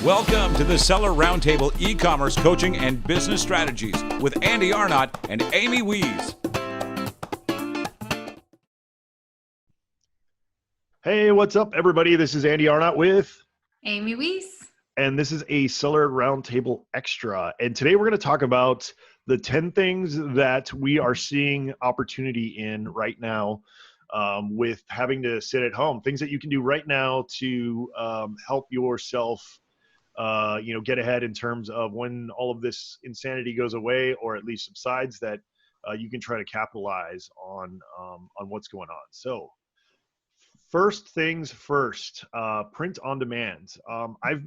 Welcome to the Seller Roundtable e-commerce coaching and business strategies with Andy Arnott and Amy Wees. Hey, what's up, everybody? This is Andy Arnott with Amy Wees. And this is a Seller Roundtable Extra. And today we're going to talk about the 10 things that we are seeing opportunity in right now with having to sit at home. Things that you can do right now to help yourself get ahead in terms of when all of this insanity goes away or at least subsides, that you can try to capitalize on what's going on. So first things first, print on demand. I've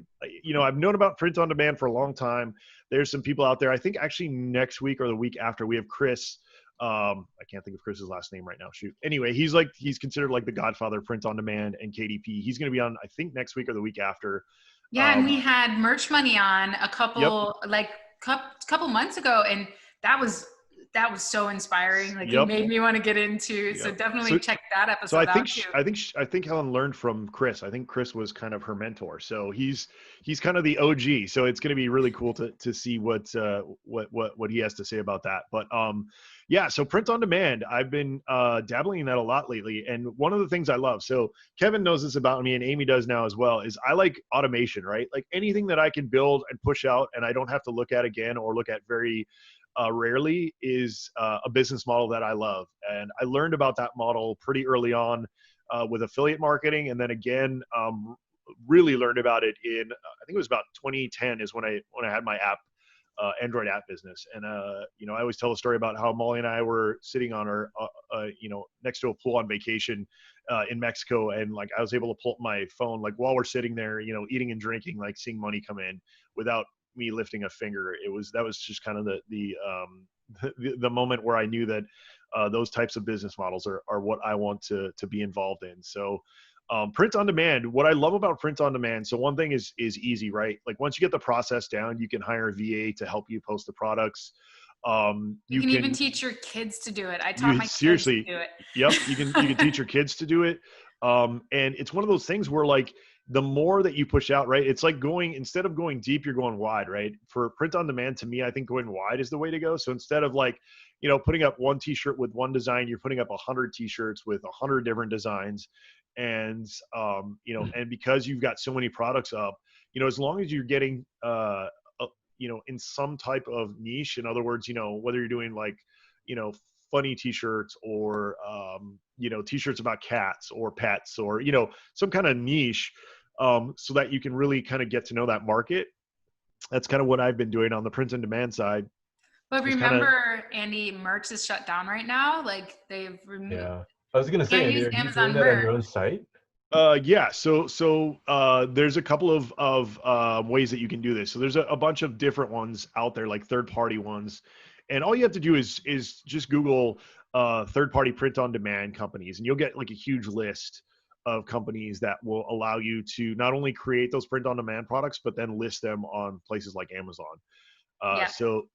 known about print on demand for a long time. There's some people out there. I think actually next week or the week after we have Chris. I can't think of Chris's last name right now. Shoot. Anyway, he's considered like the godfather of print on demand and KDP. He's going to be on, I think, next week or the week after. Yeah, and we had Merch Money on a couple months ago, and that was so inspiring. Like, it made me want to get into. So definitely check that episode out too. I think Helen learned from Chris. I think Chris was kind of her mentor. So he's kind of the OG. So it's going to be really cool to see what he has to say about that. But so print on demand. I've been dabbling in that a lot lately. And one of the things I love, so Kevin knows this about me and Amy does now as well, is I like automation, right? Like anything that I can build and push out and I don't have to look at again or look at very rarely is a business model that I love. And I learned about that model pretty early on with affiliate marketing. And then again, really learned about it in, I think it was about 2010 is when I had my app, Android app business. And, I always tell a story about how Molly and I were sitting on our, next to a pool on vacation in Mexico. And like, I was able to pull up my phone, like while we're sitting there, eating and drinking, like seeing money come in without me lifting a finger. That was just kind of the moment where I knew that those types of business models are what I want to be involved in. So print on demand, what I love about print on demand. So one thing is easy, right? Like once you get the process down, you can hire a VA to help you post the products. You can even teach your kids to do it. I taught my kids to do it. Yep. You can teach your kids to do it. And it's one of those things where like, the more that you push out, right? It's like instead of going deep, you're going wide, right? For print on demand, to me, I think going wide is the way to go. So instead of like, putting up one t-shirt with one design, you're putting up 100 t-shirts with 100 different designs. And, and because you've got so many products up, as long as you're getting, in some type of niche, in other words, whether you're doing like, funny t-shirts or, t-shirts about cats or pets or, some kind of niche, so that you can really kind of get to know that market. That's kind of what I've been doing on the print on demand side. But remember, Andy, merch is shut down right now. Like they've removed. Yeah, I was gonna say, Andy, are you Amazon doing that on your own site? So there's a couple of ways that you can do this. So there's a bunch of different ones out there, like third-party ones, and all you have to do is just Google third-party print on demand companies, and you'll get like a huge list of companies that will allow you to not only create those print on demand products, but then list them on places like Amazon. So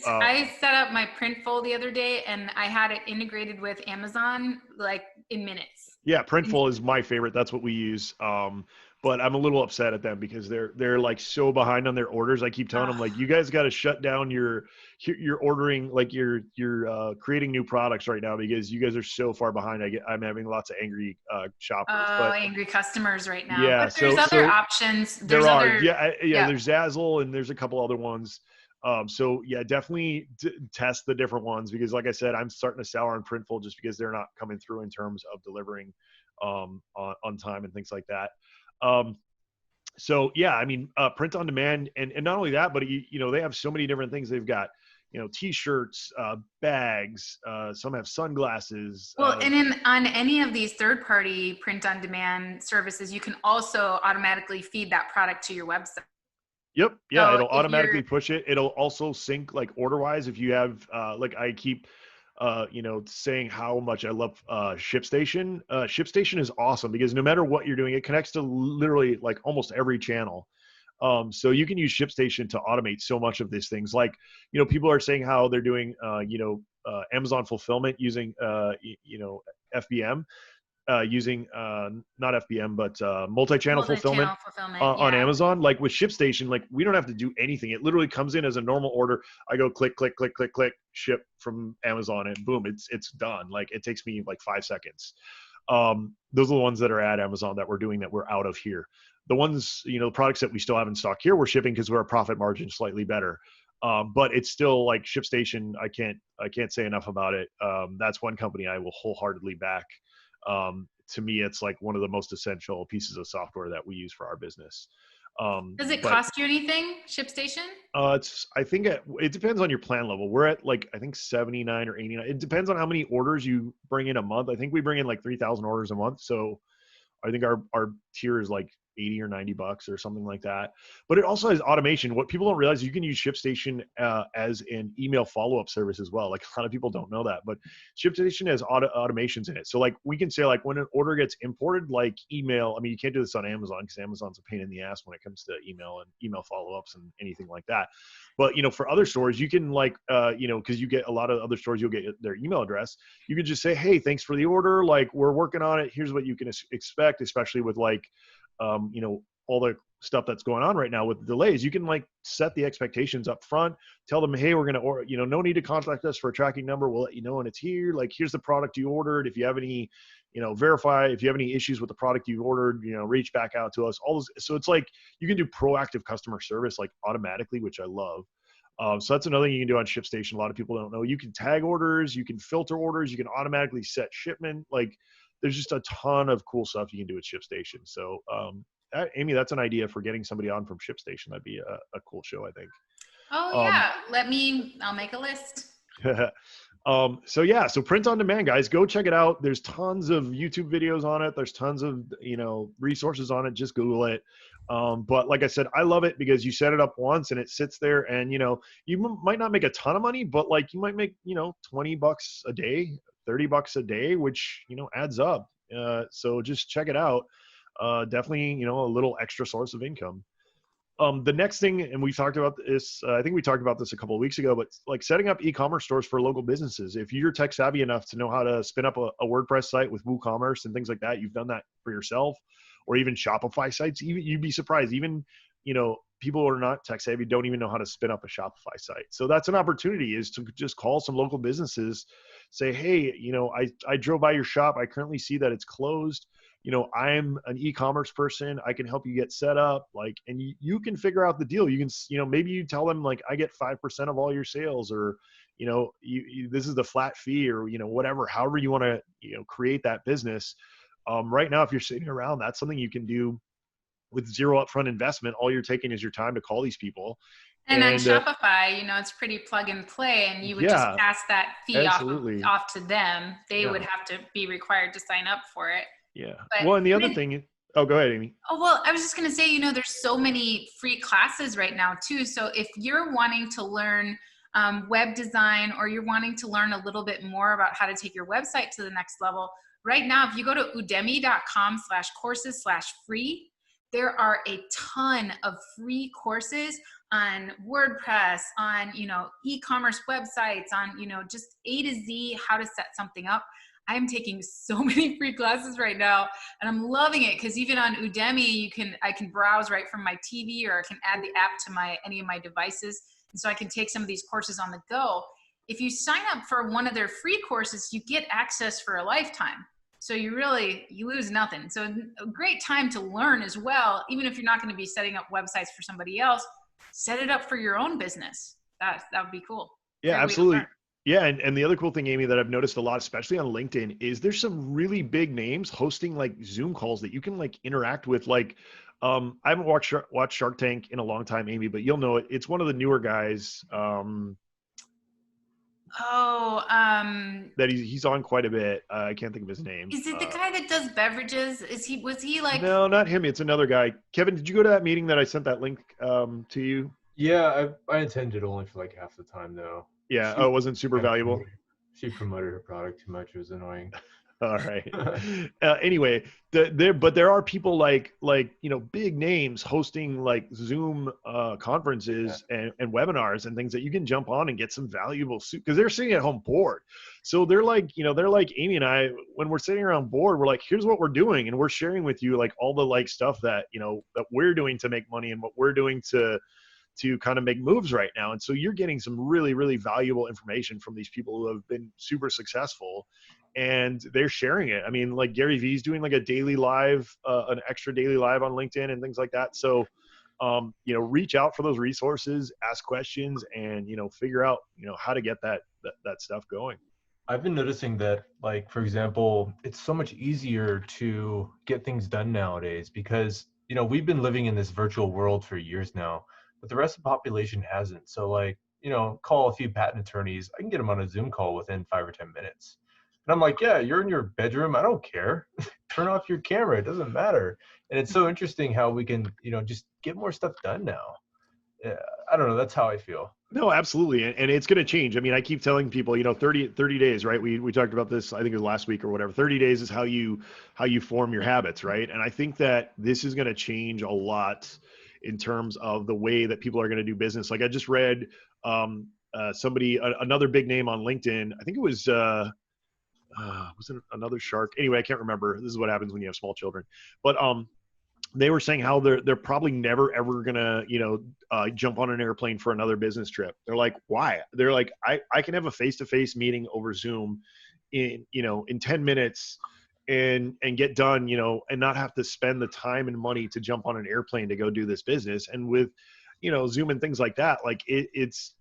I set up my Printful the other day and I had it integrated with Amazon like in minutes. Yeah, Printful is my favorite. That's what we use. But I'm a little upset at them because they're like so behind on their orders. I keep telling them like, you guys got to shut down your ordering, like you're creating new products right now because you guys are so far behind. I'm having lots of angry shoppers. Angry customers right now. Yeah, but there's other options. There's there's Zazzle and there's a couple other ones. Definitely test the different ones because like I said, I'm starting to sour on Printful just because they're not coming through in terms of delivering on time and things like that. Print on demand and not only that, but they have so many different things. They've got, t-shirts, bags, some have sunglasses. Well, and on any of these third-party print on demand services, you can also automatically feed that product to your website. Yep. Yeah. So it'll automatically push it. It'll also sync like order wise. If you have, like I keep, saying how much I love ShipStation. ShipStation is awesome because no matter what you're doing, it connects to literally like almost every channel. So you can use ShipStation to automate so much of these things. Like, people are saying how they're doing, Amazon fulfillment using, FBM. using not FBM, but multi-channel fulfillment on Amazon. Like with ShipStation, like we don't have to do anything. It literally comes in as a normal order. I go click, click, click, click, click, ship from Amazon, and boom, it's done. Like it takes me like 5 seconds. Those are the ones that are at Amazon that we're doing that we're out of here. The ones, the products that we still have in stock here, we're shipping because we're a profit margin slightly better. But it's still like ShipStation. I can't say enough about it. That's one company I will wholeheartedly back. To me, it's like one of the most essential pieces of software that we use for our business. Does it cost you anything, ShipStation? I think it depends on your plan level. We're at like, I think 79 or 89. It depends on how many orders you bring in a month. I think we bring in like 3,000 orders a month. So I think our tier is like $80 or $90 or something like that. But it also has automation. What people don't realize, you can use ShipStation as an email follow-up service as well. Like a lot of people don't know that, but ShipStation has automations in it. So like we can say like when an order gets imported, like email, I mean, you can't do this on Amazon because Amazon's a pain in the ass when it comes to email and email follow-ups and anything like that. But, for other stores, you can like, because you get a lot of other stores, you'll get their email address. You can just say, hey, thanks for the order. Like we're working on it. Here's what you can expect, especially with like, all the stuff that's going on right now with delays. You can like set the expectations up front, tell them, hey, we're going to order, no need to contact us for a tracking number. We'll let you know when it's here. Like, here's the product you ordered. If you have any, verify, if you have any issues with the product you ordered, reach back out to us, all those. So it's like, you can do proactive customer service, like automatically, which I love. So that's another thing you can do on ShipStation. A lot of people don't know. You can tag orders, you can filter orders, you can automatically set shipment. Like, there's just a ton of cool stuff you can do with ShipStation. So, Amy, that's an idea for getting somebody on from ShipStation. That'd be a cool show, I think. Oh yeah, I'll make a list. So print on demand, guys, go check it out. There's tons of YouTube videos on it. There's tons of, resources on it. Just Google it. But like I said, I love it because you set it up once and it sits there and, you might not make a ton of money, but like you might make, $20 a day, $30 a day, which, adds up. So just check it out. Definitely, a little extra source of income. The next thing, and we talked about this, I think we talked about this a couple of weeks ago, but like setting up e-commerce stores for local businesses. If you're tech savvy enough to know how to spin up a WordPress site with WooCommerce and things like that, you've done that for yourself, or even Shopify sites. Even you'd be surprised. Even people who are not tech savvy don't even know how to spin up a Shopify site. So that's an opportunity, is to just call some local businesses, say, hey, I drove by your shop. I currently see that it's closed. I'm an e-commerce person. I can help you get set up, like, and you can figure out the deal. You can, maybe you tell them like, I get 5% of all your sales, or, this is the flat fee, or, whatever, however you want to, create that business. Right now, if you're sitting around, that's something you can do with zero upfront investment. All you're taking is your time to call these people. And on Shopify, it's pretty plug and play, and you would just pass that fee off to them. They would have to be required to sign up for it. Yeah. Well, and the other thing, go ahead, Amy. Oh, well, I was just going to say, there's so many free classes right now too. So if you're wanting to learn web design, or you're wanting to learn a little bit more about how to take your website to the next level, right now, if you go to udemy.com/courses/free, there are a ton of free courses on WordPress, on, e-commerce websites, on, just A to Z, how to set something up. I'm taking so many free classes right now, and I'm loving it, because even on Udemy, I can browse right from my TV, or I can add the app to any of my devices. And so I can take some of these courses on the go. If you sign up for one of their free courses, you get access for a lifetime. So you lose nothing. So a great time to learn as well, even if you're not going to be setting up websites for somebody else, set it up for your own business. That would be cool. Yeah, absolutely. Yeah, and the other cool thing, Amy, that I've noticed a lot, especially on LinkedIn, is there's some really big names hosting like Zoom calls that you can like interact with. Like, I haven't watched Shark Tank in a long time, Amy, but you'll know it. It's one of the newer guys. That he's on quite a bit. I can't think of his name. Is it the guy that does beverages? Was he like? No, not him. It's another guy. Kevin, did you go to that meeting that I sent that link to you? Yeah, I attended only for like half the time though. Yeah. It wasn't super valuable. She promoted her product too much. It was annoying. All right. Anyway, there are people like big names hosting like Zoom conferences and webinars and things that you can jump on and get some valuable because they're sitting at home bored. So they're like Amy and I, when we're sitting around bored, we're like, here's what we're doing, and we're sharing with you like all the like stuff that that we're doing to make money and what we're doing to kind of make moves right now. And so you're getting some really, really valuable information from these people who have been super successful, and they're sharing it. I mean, like Gary Vee's doing like a daily live, an extra daily live on LinkedIn and things like that. So, reach out for those resources, ask questions, and, figure out, how to get that stuff going. I've been noticing that, like, for example, it's so much easier to get things done nowadays because, we've been living in this virtual world for years now, but the rest of the population hasn't. So like, call a few patent attorneys. I can get them on a Zoom call within 5 or 10 minutes. And I'm like, yeah, you're in your bedroom. I don't care. Turn off your camera. It doesn't matter. And it's so interesting how we can, just get more stuff done now. I don't know. That's how I feel. No, absolutely. And it's going to change. I mean, I keep telling people, 30 days, right? We talked about this, I think it was last week or whatever. 30 days is how you form your habits, right? And I think that this is going to change a lot in terms of the way that people are going to do business. Like I just read another big name on LinkedIn. I think it was it another shark? Anyway, I can't remember. This is what happens when you have small children. But they were saying how they're probably never ever gonna jump on an airplane for another business trip. They're like, why? They're like, I can have a face-to-face meeting over Zoom in 10 minutes and get done, and not have to spend the time and money to jump on an airplane to go do this business. And with, Zoom and things like that, like it's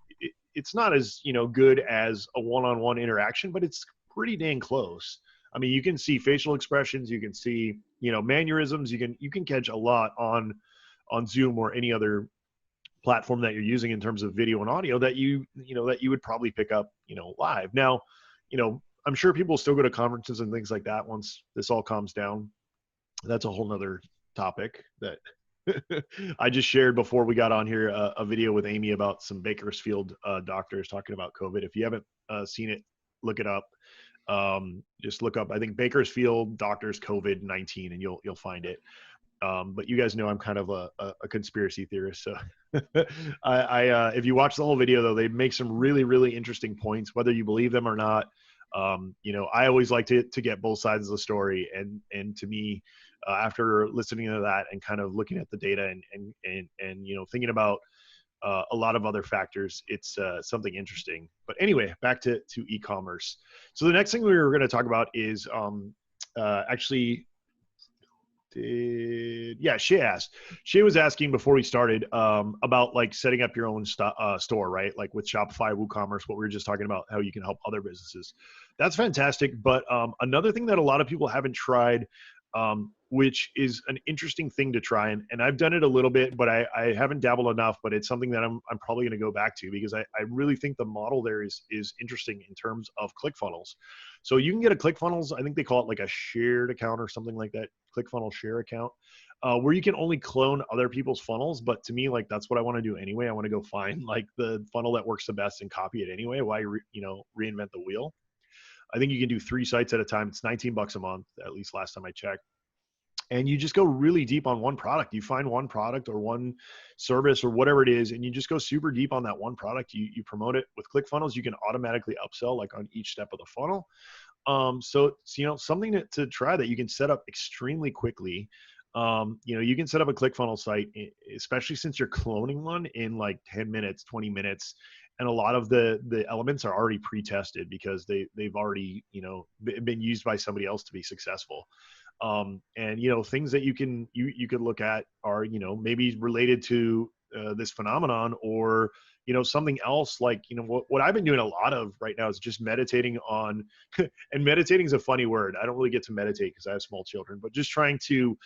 not as, good as a one-on-one interaction, but it's pretty dang close. I mean, you can see facial expressions, you can see, mannerisms, you can catch a lot on Zoom or any other platform that you're using in terms of video and audio that you would probably pick up, live. Now, I'm sure people still go to conferences and things like that once this all calms down. That's a whole nother topic that I just shared before we got on here, a video with Amy about some Bakersfield doctors talking about COVID. If you haven't seen it, look it up. Just look up, I think, Bakersfield doctors COVID-19, and you'll find it. But you guys know I'm kind of a conspiracy theorist. So if you watch the whole video, though, they make some really, really interesting points, whether you believe them or not. I always like to get both sides of the story. And to me, after listening to that and kind of looking at the data and thinking about a lot of other factors, it's something interesting. But anyway, back to e-commerce. So the next thing we were going to talk about is Shay was asking before we started about like setting up your own store, right? Like with Shopify, WooCommerce, what we were just talking about, how you can help other businesses. That's fantastic. But another thing that a lot of people haven't tried, which is an interesting thing to try. And I've done it a little bit, but I haven't dabbled enough, but it's something that I'm probably going to go back to because I really think the model there is interesting in terms of ClickFunnels. So you can get a ClickFunnels, I think they call it like a shared account or something like that, ClickFunnels share account, where you can only clone other people's funnels. But to me, like, that's what I want to do anyway. I want to go find like the funnel that works the best and copy it anyway. Why, reinvent the wheel? I think you can do 3 sites at a time. It's $19 a month, at least last time I checked. And you just go really deep on one product. You find one product or one service or whatever it is, and you just go super deep on that one product. You promote it. With ClickFunnels, you can automatically upsell like on each step of the funnel. So it's, something to try that you can set up extremely quickly. You can set up a ClickFunnels site, especially since you're cloning one, in like 10 minutes, 20 minutes. And a lot of the elements are already pre-tested because they've already, been used by somebody else to be successful. And things that you could look at are, maybe related to this phenomenon, or something else. Like, what I've been doing a lot of right now is just meditating on and meditating is a funny word. I don't really get to meditate because I have small children, but just trying to,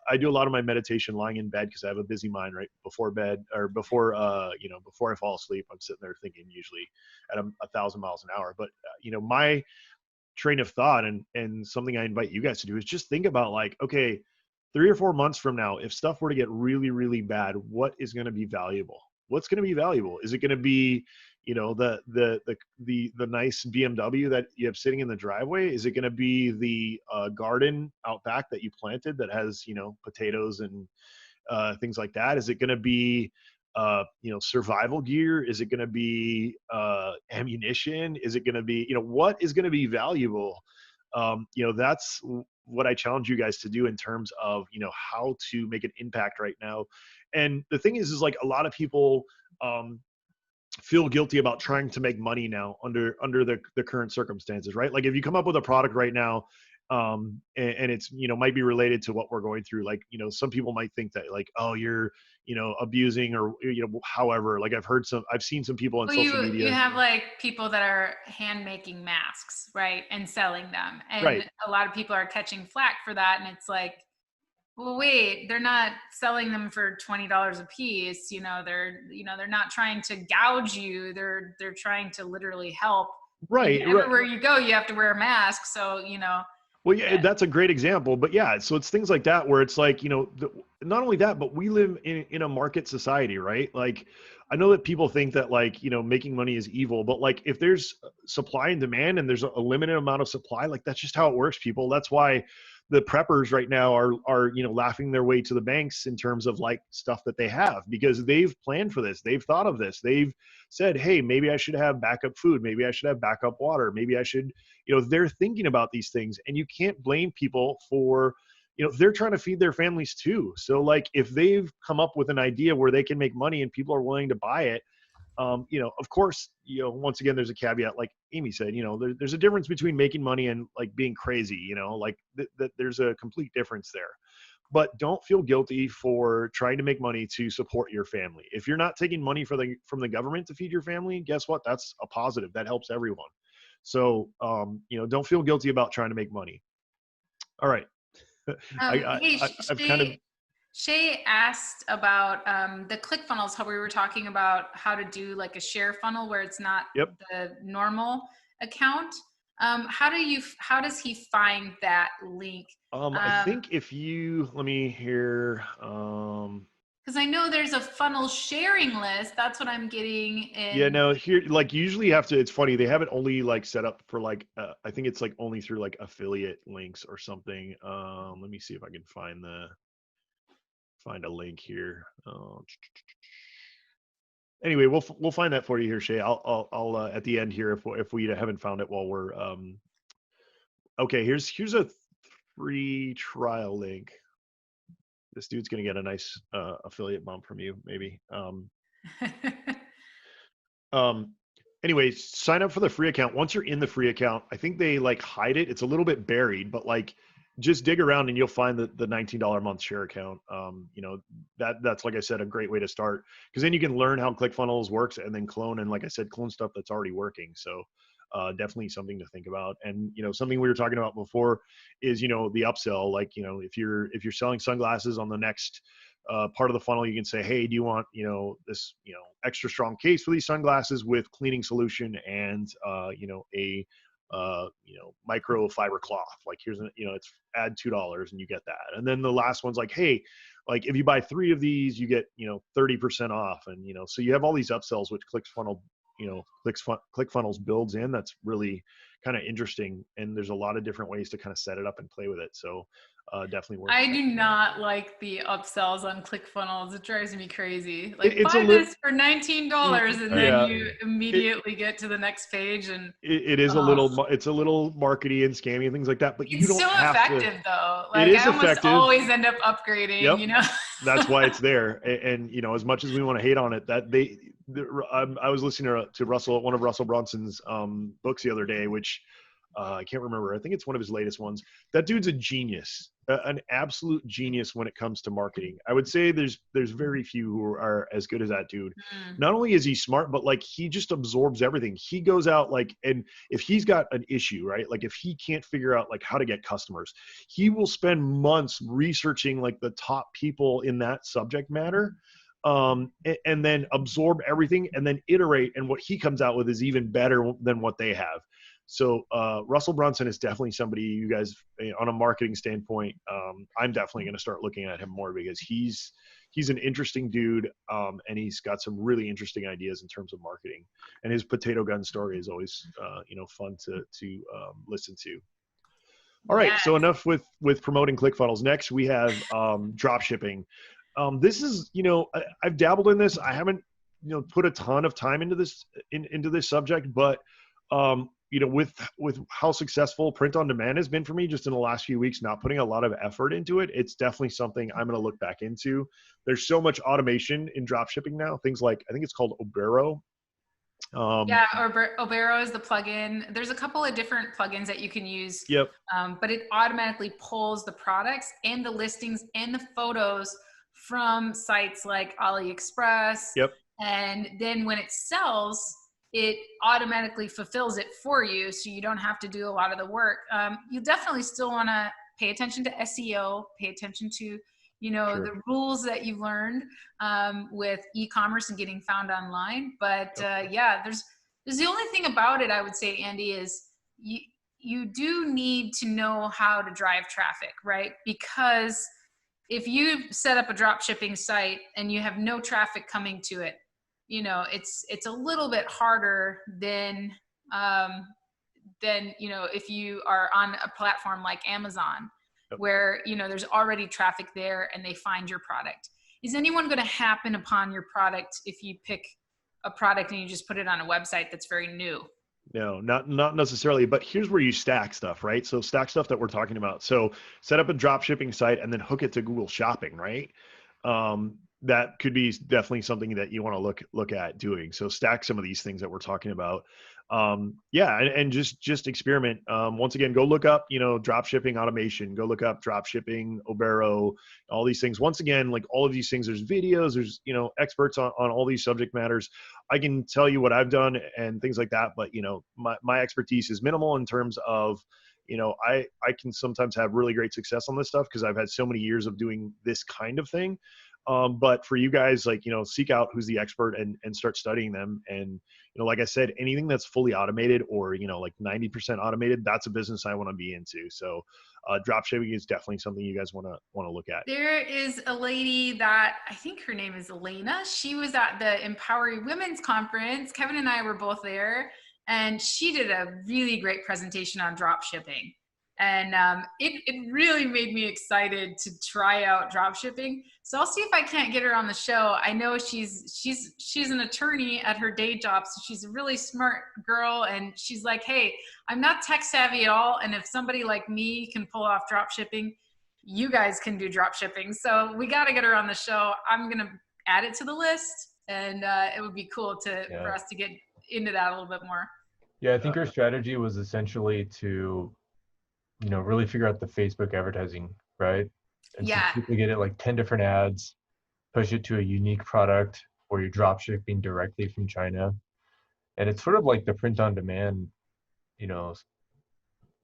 I do a lot of my meditation lying in bed because I have a busy mind right before bed, or before I fall asleep. I'm sitting there thinking, usually at 1,000 miles an hour. But my train of thought and something I invite you guys to do is just think about, like, okay, 3 or 4 months from now, if stuff were to get really, really bad, what is going to be valuable? What's going to be valuable? Is it going to be, you know, the nice BMW that you have sitting in the driveway? Is it going to be the garden out back that you planted that has, you know, potatoes and things like that? Is it going to be you know, survival gear? Is it going to be ammunition? Is it going to be, you know, what is going to be valuable? You know, that's what I challenge you guys to do in terms of, you know, how to make an impact right now. And the thing is like a lot of people feel guilty about trying to make money now under the current circumstances, right? Like if you come up with a product right now, and it's, you know, might be related to what we're going through. Like, you know, some people might think that like, oh, you're, you know, abusing or, you know, however, like I've seen some people on social media. You have like people that are hand making masks, right? And selling them. And right. A lot of people are catching flack for that. And it's like, well, wait, they're not selling them for $20 a piece. You know, they're not trying to gouge you. They're trying to literally help. Right. And everywhere you go, you have to wear a mask. So, you know. Well, yeah, that's a great example. But yeah, so it's things like that where it's like, you know, not only that, but we live in a market society, right? Like, I know that people think that like, you know, making money is evil, but like if there's supply and demand and there's a limited amount of supply, like that's just how it works, people. That's why the preppers right now are, you know, laughing their way to the banks in terms of like stuff that they have, because they've planned for this. They've thought of this. They've said, hey, maybe I should have backup food. Maybe I should have backup water. Maybe I should, you know, they're thinking about these things, and you can't blame people for, you know, they're trying to feed their families too. So like if they've come up with an idea where they can make money and people are willing to buy it, you know, of course, you know, once again, there's a caveat, like Amy said, you know, there's a difference between making money and like being crazy, you know, like there's a complete difference there. But don't feel guilty for trying to make money to support your family. If you're not taking money from the government to feed your family, guess what? That's a positive. That helps everyone. So, you know, don't feel guilty about trying to make money. All right. Shay asked about the ClickFunnels, how we were talking about how to do like a share funnel where it's not the normal account. How does he find that link? I think if you, let me hear. Because I know there's a funnel sharing list. That's what I'm getting. Yeah, no, here, like usually you have to, it's funny. They have it only like set up for like, I think it's like only through like affiliate links or something. Let me see if I can find a link here. Anyway, we'll find that for you here, Shay. I'll at the end here if we haven't found it while we're okay. Here's a free trial link. This dude's gonna get a nice affiliate bump from you, maybe. Anyway, sign up for the free account. Once you're in the free account, I think they like hide it. It's a little bit buried, but like just dig around and you'll find the $19 a month share account. You know, that's like I said, a great way to start, because then you can learn how ClickFunnels works and then clone, and like I said, clone stuff that's already working. So definitely something to think about. And, you know, something we were talking about before is, you know, the upsell. Like, you know, if you're selling sunglasses, on the next part of the funnel, you can say, hey, do you want, you know, this, you know, extra strong case for these sunglasses with cleaning solution and, you know, a, you know, microfiber cloth. Like here's, you know, it's add $2 and you get that. And then the last one's like, hey, like if you buy 3 of these, you get, you know, 30% off. And, you know, so you have all these upsells, which ClickFunnels, you know, ClickFunnels builds in. That's really kind of interesting. And there's a lot of different ways to kind of set it up and play with it. So definitely worth it. I do not like the upsells on ClickFunnels. It drives me crazy. Like buy this for $19 and then you immediately get to the next page, and it is a little markety and scammy and things like that. But you don't have to. It's so effective though. Like I almost always end up upgrading. You know, that's why it's there. And you know, as much as we want to hate on it, that I was listening to one of Russell Brunson's books the other day, which I can't remember. I think it's one of his latest ones. That dude's a genius, an absolute genius when it comes to marketing. I would say there's very few who are as good as that dude. Not only is he smart, but like he just absorbs everything. He goes out like, and if he's got an issue, right? Like if he can't figure out like how to get customers, he will spend months researching like the top people in that subject matter. And then absorb everything and then iterate. And what he comes out with is even better than what they have. So Russell Brunson is definitely somebody you guys, on a marketing standpoint, I'm definitely going to start looking at him more, because he's an interesting dude, and he's got some really interesting ideas in terms of marketing. And his potato gun story is always fun to listen to. All right, so enough with promoting ClickFunnels. Next, we have drop shipping. This is, I've dabbled in this. I haven't, put a ton of time into this subject, but with how successful print on demand has been for me just in the last few weeks, not putting a lot of effort into it, it's definitely something I'm going to look back into. There's so much automation in drop shipping now. Things like, I think it's called Obero. Obero is the plugin. There's a couple of different plugins that you can use. Yep. But it automatically pulls the products and the listings and the photos from sites like AliExpress. Yep. And then when it sells, it automatically fulfills it for you, so you don't have to do a lot of the work. You definitely still want to pay attention to SEO, pay attention to Sure. the rules that you've learned with e-commerce and getting found online. But there's the only thing about it, I would say, Andy, is you do need to know how to drive traffic, right? Because if you set up a drop shipping site and you have no traffic coming to it, it's a little bit harder than if you are on a platform like Amazon, where there's already traffic there and they find your product. Is anyone going to happen upon your product if you pick a product and you just put it on a website that's very new? No, not necessarily, but here's where you stack stuff, right? So stack stuff that we're talking about. So set up a drop shipping site and then hook it to Google Shopping, right? That could be definitely something that you want to look at doing. So stack some of these things that we're talking about. And just experiment. Once again, go look up, drop shipping automation, go look up drop shipping, Obero, all these things. Once again, like all of these things, there's videos, there's, experts on all these subject matters. I can tell you what I've done and things like that, but my expertise is minimal in terms of, I can sometimes have really great success on this stuff because I've had so many years of doing this kind of thing. But for you guys, seek out who's the expert and start studying them. And, like I said, anything that's fully automated or, 90% automated, that's a business I want to be into. So drop shipping is definitely something you guys want to look at. There is a lady that I think her name is Elena. She was at the Empowering Women's Conference. Kevin and I were both there, and she did a really great presentation on drop shipping. And it really made me excited to try out drop shipping. So I'll see if I can't get her on the show. I know she's an attorney at her day job, so she's a really smart girl. And she's like, hey, I'm not tech savvy at all. And if somebody like me can pull off drop shipping, you guys can do drop shipping. So we got to get her on the show. I'm going to add it to the list, and it would be cool for us to get into that a little bit more. Yeah, I think her strategy was essentially to really figure out the Facebook advertising, right? And so people get it like 10 different ads, push it to a unique product, or you're drop shipping directly from China. And it's sort of like the print on demand,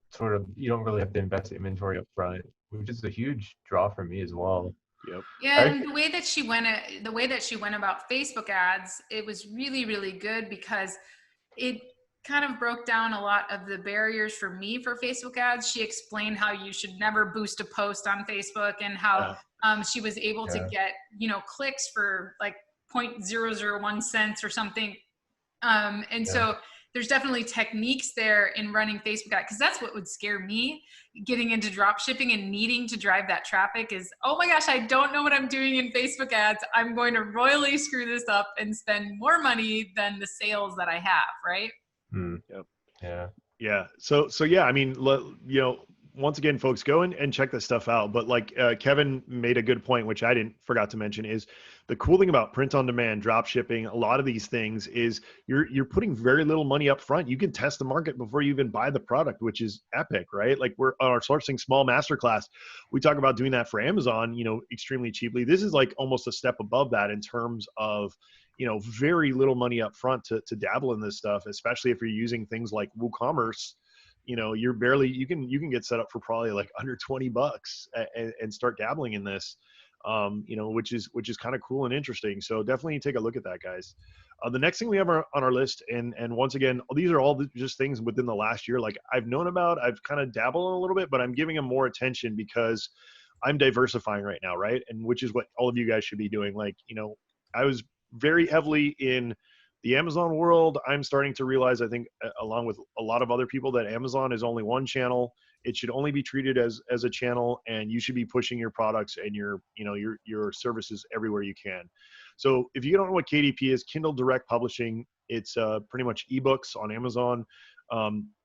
sort of, you don't really have to invest inventory up front, which is a huge draw for me as well. Yep. Yeah, and the way that she went about Facebook ads, it was really, really good because it kind of broke down a lot of the barriers for me for Facebook ads. She explained how you should never boost a post on Facebook, and how she was able to get, clicks for like 0.001 cents or something. So there's definitely techniques there in running Facebook ads, because that's what would scare me getting into drop shipping and needing to drive that traffic is, oh my gosh, I don't know what I'm doing in Facebook ads. I'm going to royally screw this up and spend more money than the sales that I have, right? Yep. Yeah. So yeah, I mean, once again, folks, go and check this stuff out. But like Kevin made a good point, which I forgot to mention, is the cool thing about print on demand, drop shipping, a lot of these things is you're putting very little money up front. You can test the market before you even buy the product, which is epic, right? Like we're on our Sourcing Small Masterclass. We talk about doing that for Amazon, extremely cheaply. This is like almost a step above that in terms of, very little money up front to dabble in this stuff, especially if you're using things like WooCommerce. You're barely, you can get set up for probably like under $20 and start dabbling in this. you know, which is kind of cool and interesting. So definitely take a look at that, guys. The next thing we have on our list, and once again, these are all just things within the last year, like I've known about, I've kind of dabbled in a little bit, but I'm giving them more attention because I'm diversifying right now, right? And which is what all of you guys should be doing. Like, you know, I was very heavily in the Amazon world. I'm starting to realize, I think, along with a lot of other people, that Amazon is only one channel. It should only be treated as a channel, and you should be pushing your products and your services everywhere you can. So if you don't know what KDP is, Kindle Direct Publishing, it's pretty much ebooks on Amazon.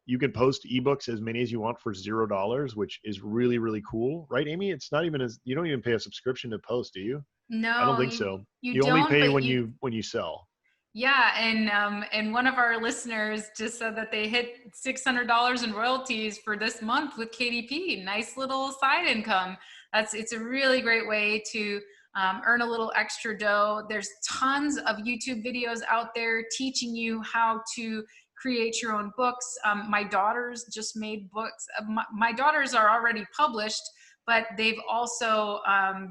You can post ebooks as many as you want for $0, which is really, really cool, right, Amy? It's not even you don't even pay a subscription to post, do you? No, I don't think so. You only pay when you sell. Yeah, and one of our listeners just said that they hit $600 in royalties for this month with KDP. Nice little side income. It's a really great way to earn a little extra dough. There's tons of YouTube videos out there teaching you how to create your own books. My daughters just made books. My daughters are already published, but they've also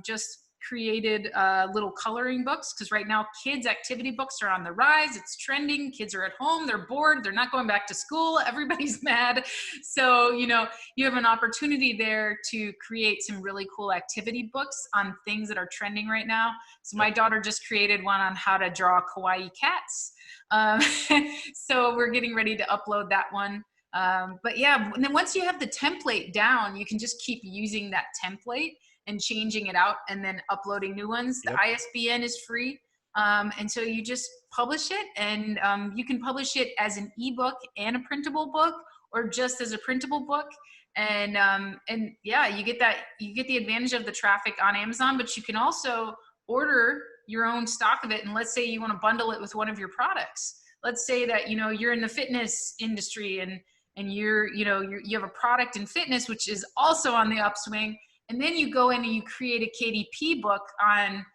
just created little coloring books, because right now kids activity books are on the rise. It's trending. Kids are at home, they're bored, they're not going back to school, everybody's mad. So you have an opportunity there to create some really cool activity books on things that are trending right now. So my daughter just created one on how to draw kawaii cats. So we're getting ready to upload that one. But yeah, and then once you have the template down, you can just keep using that template and changing it out and then uploading new ones. The ISBN is free. And so you just publish it, and you can publish it as an ebook and a printable book, or just as a printable book. And yeah, you get the advantage of the traffic on Amazon, but you can also order your own stock of it. And let's say you want to bundle it with one of your products. Let's say that, you're in the fitness industry and you have a product in fitness, which is also on the upswing. And then you go in and you create a KDP book on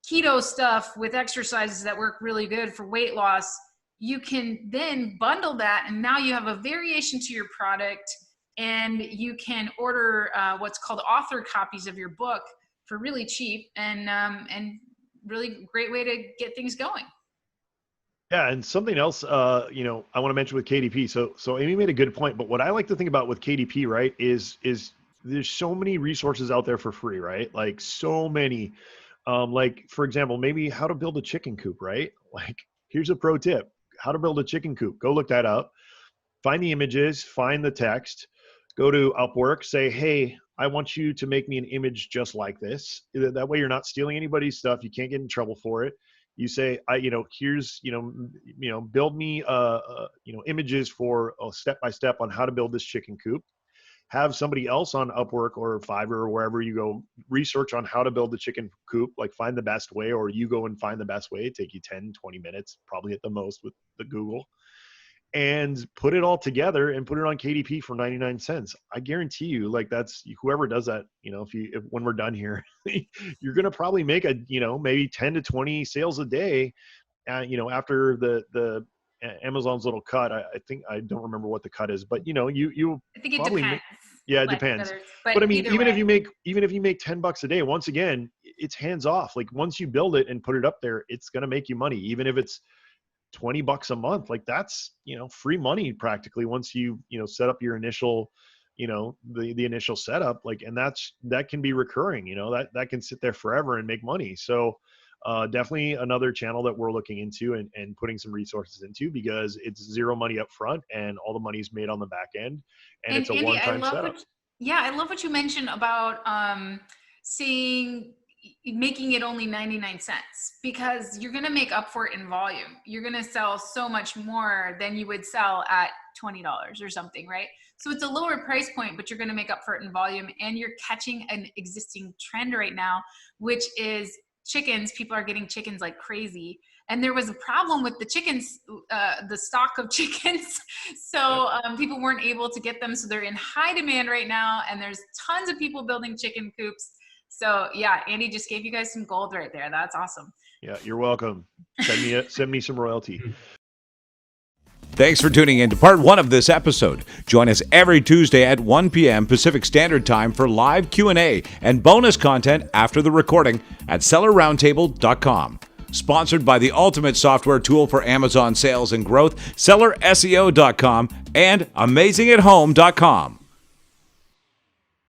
keto stuff with exercises that work really good for weight loss. You can then bundle that, and now you have a variation to your product, and you can order what's called author copies of your book for really cheap, and really great way to get things going. Yeah, and something else, I want to mention with KDP. So Amy made a good point, but what I like to think about with KDP, right, is there's so many resources out there for free, right? Like so many, like for example, maybe how to build a chicken coop, right? Like here's a pro tip: how to build a chicken coop. Go look that up, find the images, find the text, go to Upwork, say, hey, I want you to make me an image just like this. That way you're not stealing anybody's stuff. You can't get in trouble for it. You say, here's, build me, images for step-by-step on how to build this chicken coop. Have somebody else on Upwork or Fiverr or wherever you go research on how to build the chicken coop, like find the best way, or you go and find the best way. It'd take you 10, 20 minutes, probably at the most with the Google, and put it all together and put it on KDP for 99 cents. I guarantee you, like that's whoever does that, if when we're done here, you're going to probably make maybe 10 to 20 sales a day, after the Amazon's little cut. I think, I don't remember what the cut is, but you I think it depends. It depends. But I mean, even if you make $10 a day, once again, it's hands off. Like once you build it and put it up there, it's going to make you money. Even if it's $20 a month, like that's, free money practically once you set up your initial, the initial setup, like, and that can be recurring, that can sit there forever and make money. So definitely another channel that we're looking into and putting some resources into, because it's zero money up front and all the money is made on the back end, and it's a Andy, one-time setup. I love what you mentioned about making it only 99 cents, because you're going to make up for it in volume. You're going to sell so much more than you would sell at $20 or something, right? So it's a lower price point, but you're going to make up for it in volume, and you're catching an existing trend right now, which is chickens. People are getting chickens like crazy. And there was a problem with the chickens, the stock of chickens. So people weren't able to get them. So they're in high demand right now. And there's tons of people building chicken coops. So yeah, Andy just gave you guys some gold right there. That's awesome. Yeah, you're welcome. Send me some royalty. Thanks for tuning in to part 1 of this episode. Join us every Tuesday at 1 p.m. Pacific Standard Time for live Q&A and bonus content after the recording at sellerroundtable.com. Sponsored by the ultimate software tool for Amazon sales and growth, sellerseo.com and amazingathome.com.